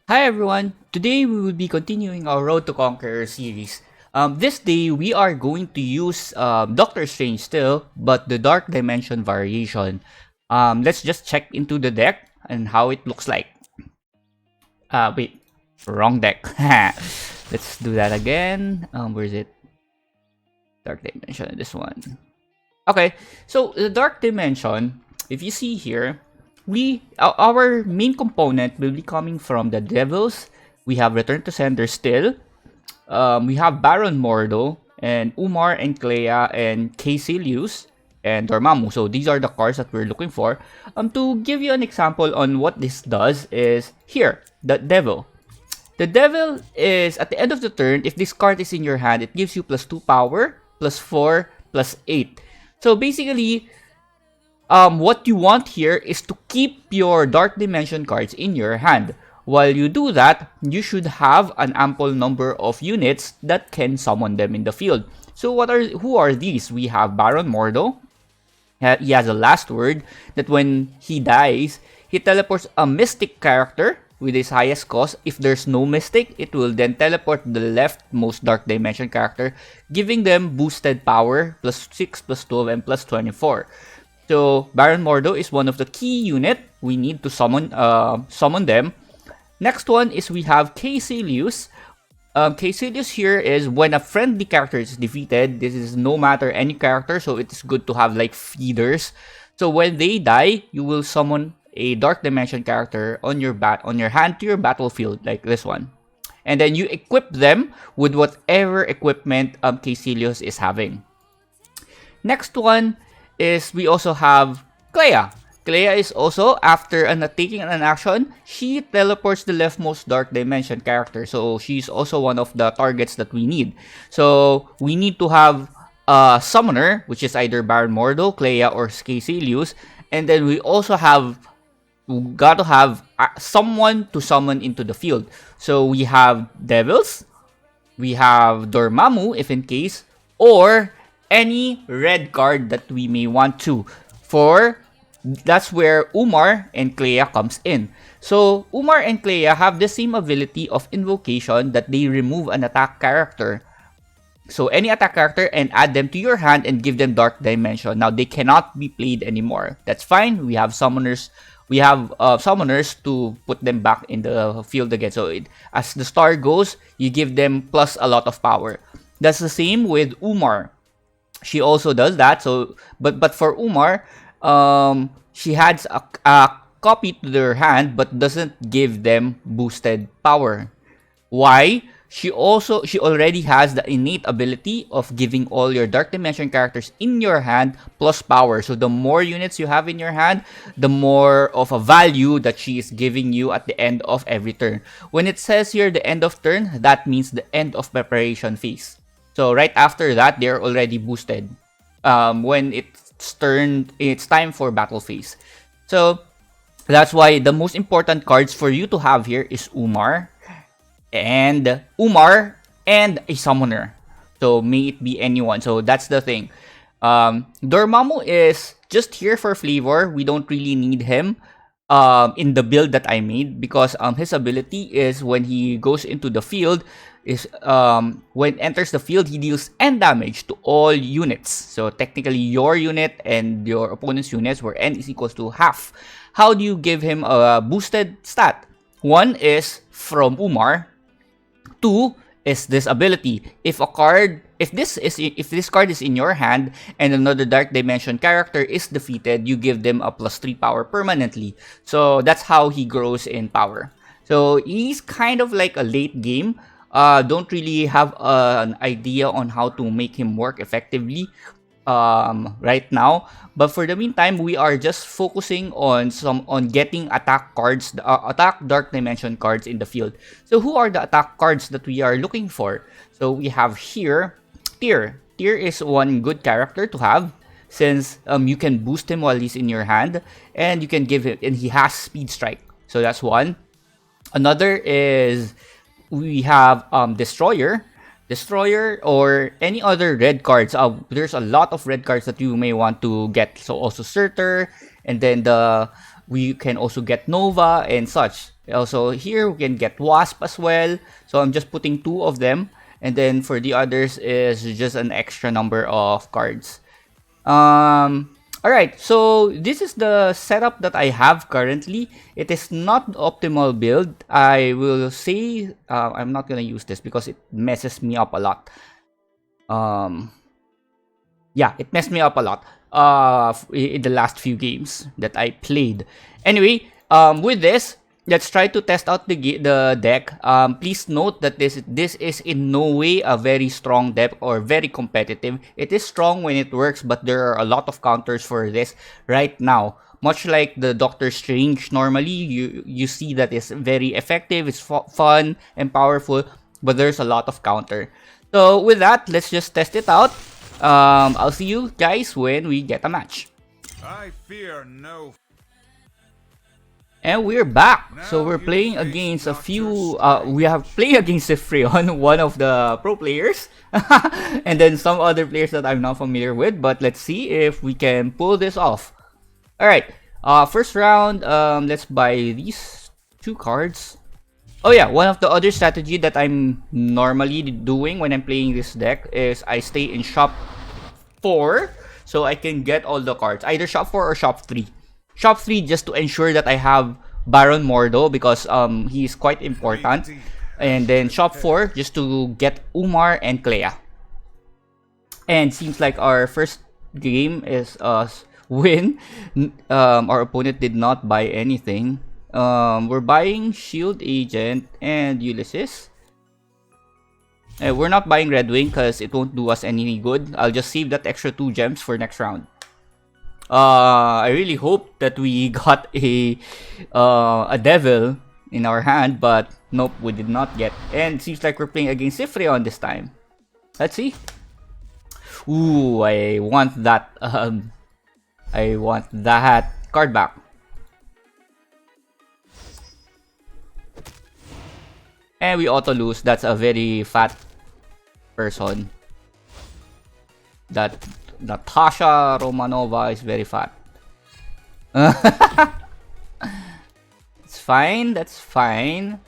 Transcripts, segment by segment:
Hi everyone! Today we will be continuing our Road to Conqueror series. This day we are going to use Doctor Strange still, but the Dark Dimension variation. Let's just check into the deck and how it looks like. Wait, wrong deck. Let's do that again. Where is it? Dark Dimension, this one. Okay, so the Dark Dimension, if you see here, our main component will be coming from the Devils. We have Return to Sender still. We have Baron Mordo and Umar and Clea and Caecilius and Dormammu. So these are the cards that we're looking for. To give you an example on what this does is here, the Devil. The Devil is at the end of the turn, if this card is in your hand, it gives you +2 power, +4, +8. So basically, what you want here is to keep your Dark Dimension cards in your hand. While you do that, you should have an ample number of units that can summon them in the field. So who are these? We have Baron Mordo. He has a last word that when he dies, he teleports a mystic character with his highest cost. If there's no mystic, it will then teleport the leftmost Dark Dimension character, giving them boosted power, +6, +12, and +24. So Baron Mordo is one of the key unit we need to summon them. Next one is we have Caecilius. Caecilius here is when a friendly character is defeated. This is no matter any character, so it is good to have like feeders. So when they die, you will summon a Dark Dimension character on your hand to your battlefield, like this one. And then you equip them with whatever equipment Caecilius is having. Next one is we also have Clea. Clea is also, after taking an action, she teleports the leftmost Dark Dimension character. So she's also one of the targets that we need. So we need to have a summoner, which is either Baron Mordo, Clea, or Caecilius. And then we also got to have someone to summon into the field. So we have Devils, we have Dormammu, if in case, or any red card that we may want to. That's where Umar and Clea comes in. So Umar and Clea have the same ability of invocation that they remove an attack character. So any attack character and add them to your hand and give them Dark Dimension. Now they cannot be played anymore. That's fine. We have summoners. We have summoners to put them back in the field again. So as the star goes, you give them plus a lot of power. That's the same with Umar. She also does that. So, but for Umar, she has a copy to their hand, but doesn't give them boosted power. Why? She already has the innate ability of giving all your Dark Dimension characters in your hand plus power. So the more units you have in your hand, the more of a value that she is giving you at the end of every turn. When it says here the end of turn, that means the end of preparation phase. So right after that, they're already boosted. When it's time for battle phase. So that's why the most important cards for you to have here is Umar and a summoner. So may it be anyone. So that's the thing. Dormammu is just here for flavor. We don't really need him in the build that I made because his ability is when he goes into the field is when enters the field he deals N damage to all units. So technically your unit and your opponent's units where N is equals to half. How do you give him a boosted stat? One is from Umar. Two is this ability. If this card is in your hand and another Dark Dimension character is defeated, you give them a +3 power permanently. So that's how he grows in power. So he's kind of like a late game. Don't really have an idea on how to make him work effectively right now. But for the meantime, we are just focusing on getting attack cards, attack Dark Dimension cards in the field. So who are the attack cards that we are looking for? So we have here Tyr. Tyr is one good character to have since you can boost him while he's in your hand, and you can give him, and he has Speed Strike. So that's one. Another is we have Destroyer. Destroyer or any other red cards. There's a lot of red cards that you may want to get. So also Surtur, and then we can also get Nova and such. Also, here we can get Wasp as well. So I'm just putting 2 of them. And then for the others is just an extra number of cards. Alright, so this is the setup that I have currently. It is not the optimal build. I will say I'm not gonna use this because it messes me up a lot. Yeah, it messed me up a lot in the last few games that I played. Anyway, with this, let's try to test out the deck. Please note that this is in no way a very strong deck or very competitive. It is strong when it works, but there are a lot of counters for this right now. Much like the Doctor Strange, normally you see that it's very effective, it's fun and powerful, but there's a lot of counter. So with that, let's just test it out. I'll see you guys when we get a match. I fear no. And we're back. So we're playing against a few. We have played against Freon, one of the pro players, and then some other players that I'm not familiar with. But let's see if we can pull this off. All right. First round. Let's buy these 2 cards. Oh yeah, one of the other strategy that I'm normally doing when I'm playing this deck is I stay in shop 4 so I can get all the cards. Either shop 4 or shop 3. Shop 3 just to ensure that I have Baron Mordo because he's quite important. And then shop 4 just to get Umar and Clea. And seems like our first game is win. Our opponent did not buy anything. We're buying Shield Agent and Ulysses. We're not buying Red Wing because it won't do us any good. I'll just save that extra 2 gems for next round. I really hope that we got a Devil in our hand, but nope, we did not get. And it seems like we're playing against Ifreon this time. Let's see. Ooh, I want that. I want that card back. And we auto lose. That's a very fat person. That Natasha Romanova is very fat. It's fine. That's fine.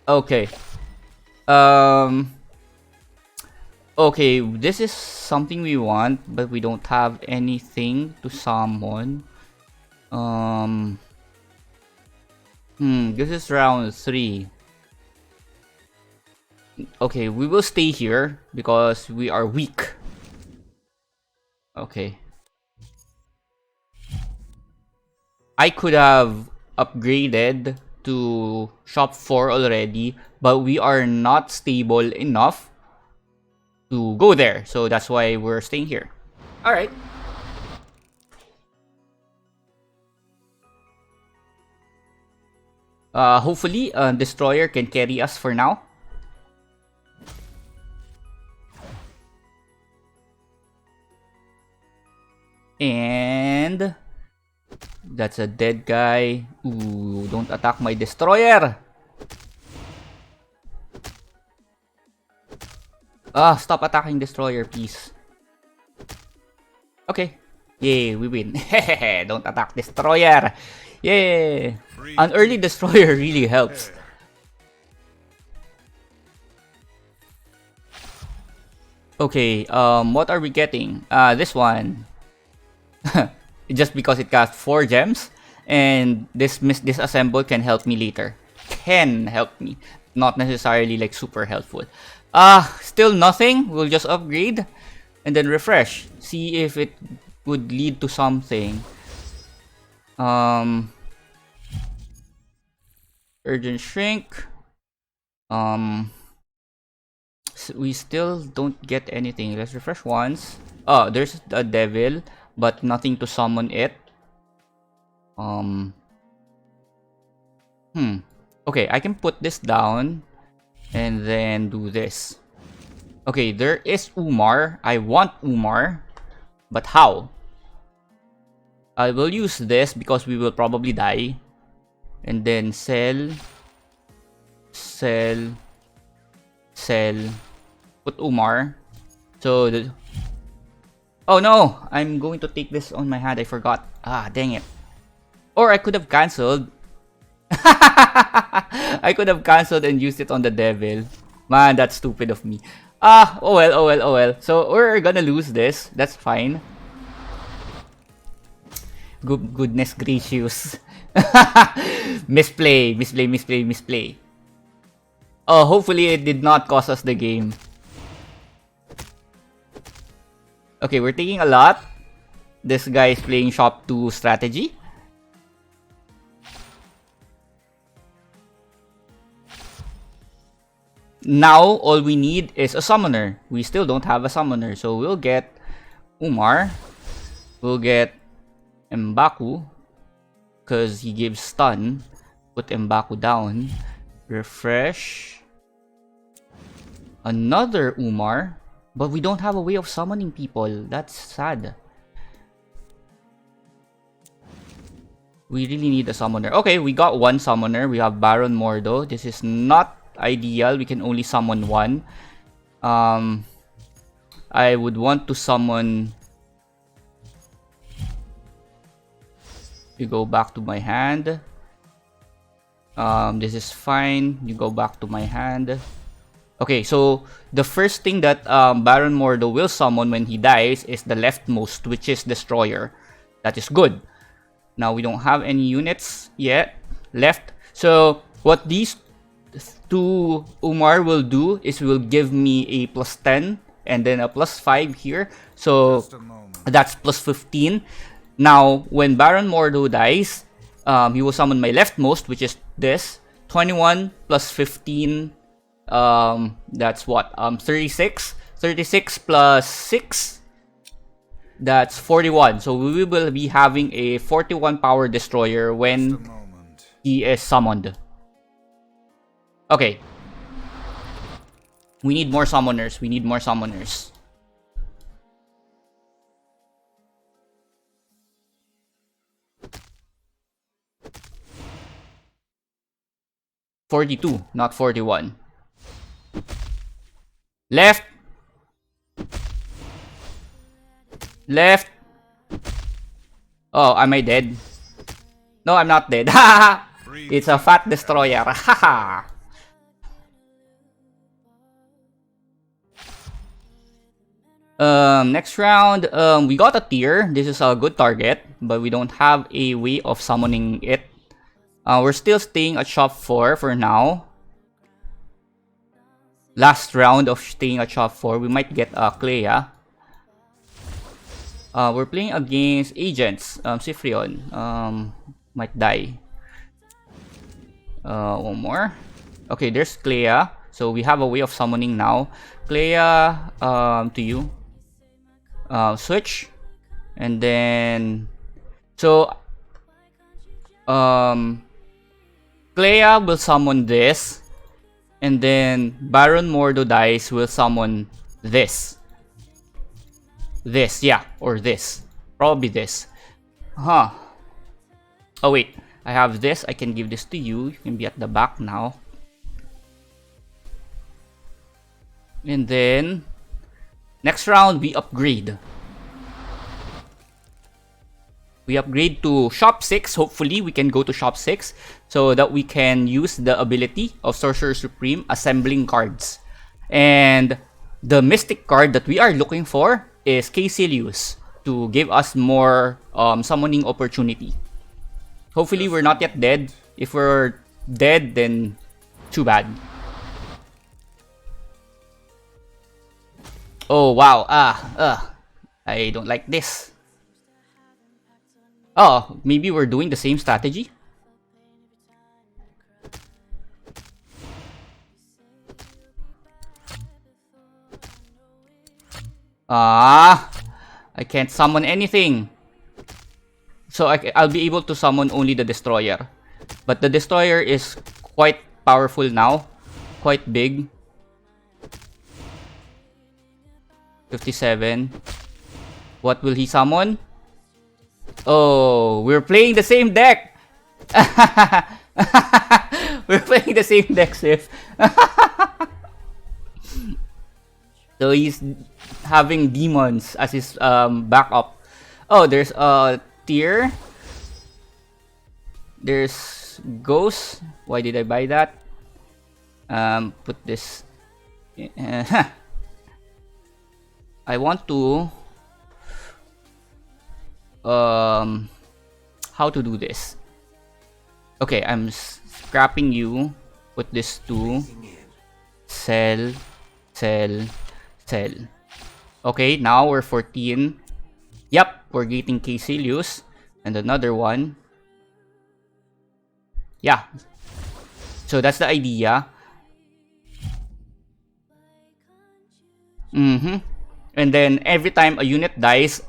Okay. Okay, this is something we want, but we don't have anything to summon. This is round 3. Okay, we will stay here because we are weak. Okay. I could have upgraded to shop 4 already, but we are not stable enough to go there. So that's why we're staying here. Alright. Hopefully, Destroyer can carry us for now. And that's a dead guy. Ooh, don't attack my Destroyer. Stop attacking Destroyer, please. Okay. Yay, we win. Don't attack Destroyer. Yay. An early Destroyer really helps. Okay, what are we getting? This one. Just because it costs 4 gems, and this disassemble can help me later. Can help me, not necessarily like super helpful. Still nothing. We'll just upgrade and then refresh. See if it would lead to something. Urgent Shrink. We still don't get anything. Let's refresh once. Oh, there's a devil, but nothing to summon it. Okay, I can put this down and then do this. Okay, there is Umar. I want Umar, but how? I will use this because we will probably die. And then sell. Put Umar. So the... Oh no! I'm going to take this on my hand. I forgot. Ah, dang it. Or I could have cancelled. I could have cancelled and used it on the devil. Man, that's stupid of me. Oh well, oh well, oh well. So we're gonna lose this. That's fine. Goodness gracious. Misplay, misplay, misplay, misplay. Oh, hopefully it did not cost us the game. Okay, we're taking a lot. This guy is playing shop 2 strategy. Now, all we need is a summoner. We still don't have a summoner. So we'll get Umar. We'll get M'Baku. Because he gives stun. Put M'Baku down. Refresh. Another Umar. But we don't have a way of summoning people. That's sad. We really need a summoner. Okay, we got one summoner. We have Baron Mordo. This is not ideal. We can only summon one. I would want to summon... You go back to my hand. This is fine. You go back to my hand. Okay, so the first thing that Baron Mordo will summon when he dies is the leftmost, which is Destroyer. That is good. Now we don't have any units yet left. So what these two Umar will do is will give me a +10 and then a +5 here. So that's +15. Now when Baron Mordo dies, he will summon my leftmost, which is this 21 + 15. That's what 36. 36 + 6. That's 41. So we will be having a 41 power destroyer when he is summoned. Okay. We need more summoners. We need more summoners. $42, not 41. Left. Left. Oh, am I dead? No, I'm not dead. It's a fat destroyer. Next round, we got a tier. This is a good target, but we don't have a way of summoning it. We're still staying at shop 4 for now. Last round of staying at shop 4, we might get a Clea. We're playing against agents. Sifrion might die. One more. Okay, there's Clea. So we have a way of summoning now. Clea, to you. Switch. And then... So... Clea will summon this. And then Baron Mordo dies will summon this. This, yeah, or this. Probably this. Huh. Oh wait, I have this. I can give this to you. You can be at the back now. And then next round we upgrade. We upgrade to shop 6. Hopefully we can go to shop 6 so that we can use the ability of Sorcerer Supreme assembling cards. And the mystic card that we are looking for is Caecilius to give us more summoning opportunity. Hopefully we're not yet dead. If we're dead, then too bad. Oh wow, I don't like this. Oh, maybe we're doing the same strategy? I can't summon anything. So I'll be able to summon only the Destroyer. But the Destroyer is quite powerful now. Quite big. 57. What will he summon? Oh, we're playing the same deck! We're playing the same deck, Sif. So he's having demons as his backup. Oh, there's a tier. There's this goes. Why did I buy that? Put this. I want to how to do this. Okay, I'm scrapping you. Put this to sell, sell, sell. Okay, now we're 14. Yep, we're getting Caecilius and another one. Yeah. So that's the idea. And then every time a unit dies,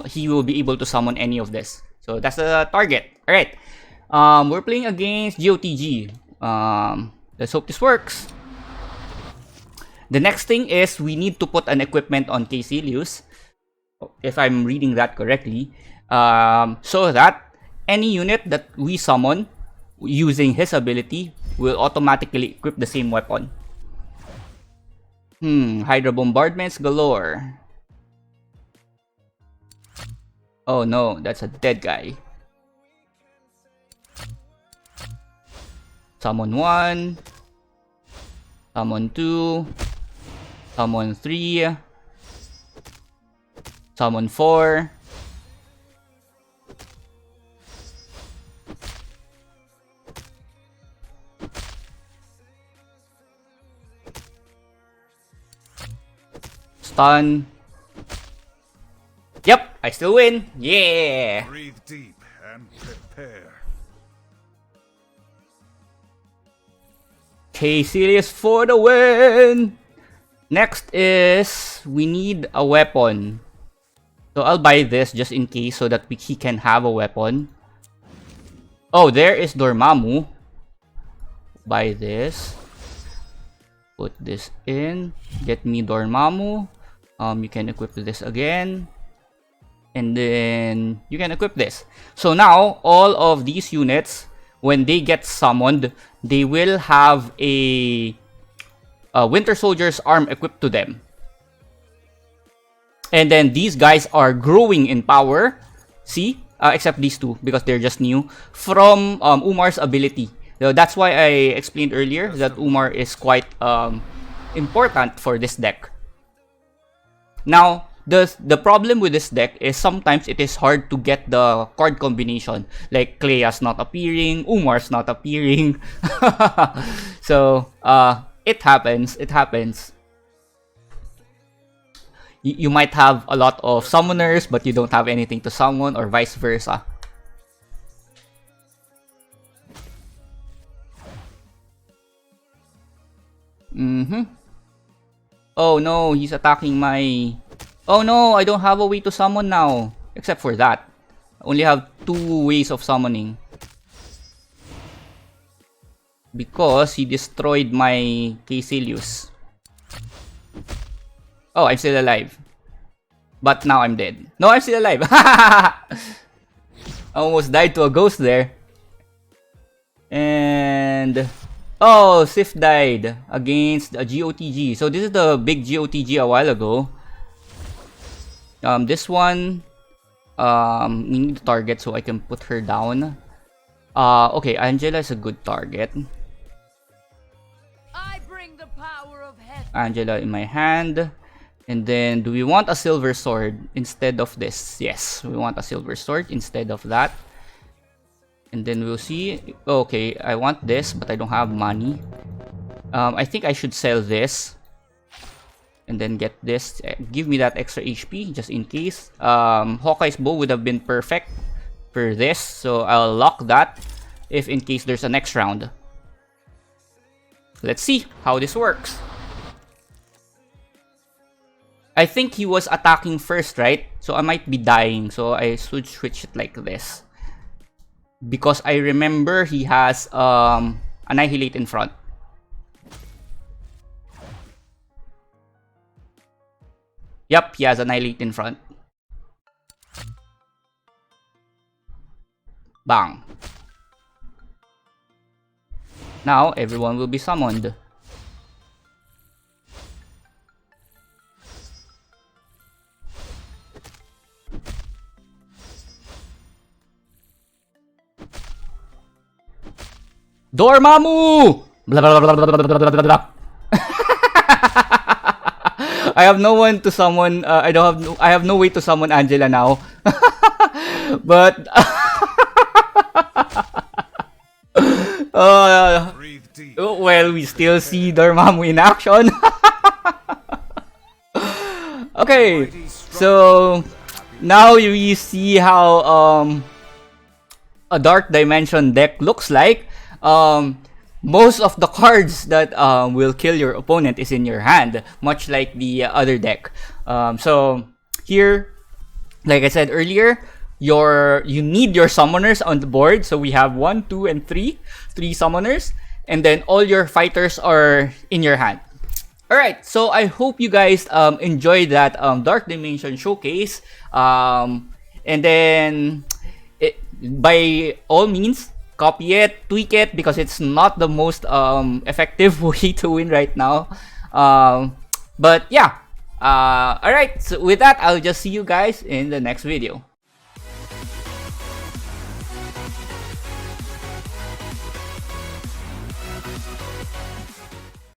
he will be able to summon any of this. So that's the target. All right. We're playing against GOTG. Let's hope this works. The next thing is we need to put an equipment on Caecilius, if I'm reading that correctly, so that any unit that we summon using his ability will automatically equip the same weapon. Hydra bombardments galore. Oh no, that's a dead guy. Summon 1. Summon 2. Summon 3. Summon 4. Stun. Yep, I still win. Yeah. Breathe deep and prepare. Caecilius for the win. Next is we need a weapon. So I'll buy this just in case so that he can have a weapon. Oh, there is Dormammu. Buy this. Put this in. Get me Dormammu. You can equip this again. And then you can equip this. So now, all of these units, when they get summoned, they will have a Winter Soldier's arm equipped to them. And then these guys are growing in power. See? Except these two, because they're just new. From Umar's ability. So that's why I explained earlier that Umar is quite important for this deck. Now, the problem with this deck is sometimes it is hard to get the card combination. Like Clea's not appearing, Umar's not appearing. So, it happens. It happens. You might have a lot of summoners, but you don't have anything to summon, or vice versa. Oh no, he's attacking my... Oh no, I don't have a way to summon now. Except for that. I only have 2 ways of summoning. Because he destroyed my Caecilius. Oh, I'm still alive. But now I'm dead. No, I'm still alive. I almost died to a ghost there. And... Oh, Sif died against a GOTG. So this is the big GOTG a while ago. This one... we need to target so I can put her down. Okay, Angela is a good target. I bring the power of heaven. Angela in my hand. And then, do we want a silver sword instead of this? Yes, we want a silver sword instead of that. And then we'll see. Okay, I want this, but I don't have money. I think I should sell this. And then get this. Give me that extra HP, just in case. Hawkeye's bow would have been perfect for this. So I'll lock that if in case there's a next round. Let's see how this works. I think he was attacking first, right? So I might be dying. So I should switch it like this. Because I remember he has Annihilate in front. Yep, he has Annihilate in front. Bang. Now everyone will be summoned. Dormammu! Blah, blah, blah, blah, blah, blah, blah, blah, blah. I have no one to summon. I have no way to summon Angela now. But Breathe deep. well, we still see Dormammu in action. Okay, so now we see how a Dark Dimension deck looks like. Most of the cards that will kill your opponent is in your hand, much like the other deck. So here, like I said earlier, you need your summoners on the board. So we have 1, 2, and 3 summoners, and then all your fighters are in your hand. Alright, so I hope you guys enjoyed that Dark Dimension showcase. And then, by all means, copy it, tweak it, because it's not the most effective way to win right now. But yeah, alright, so with that, I'll just see you guys in the next video.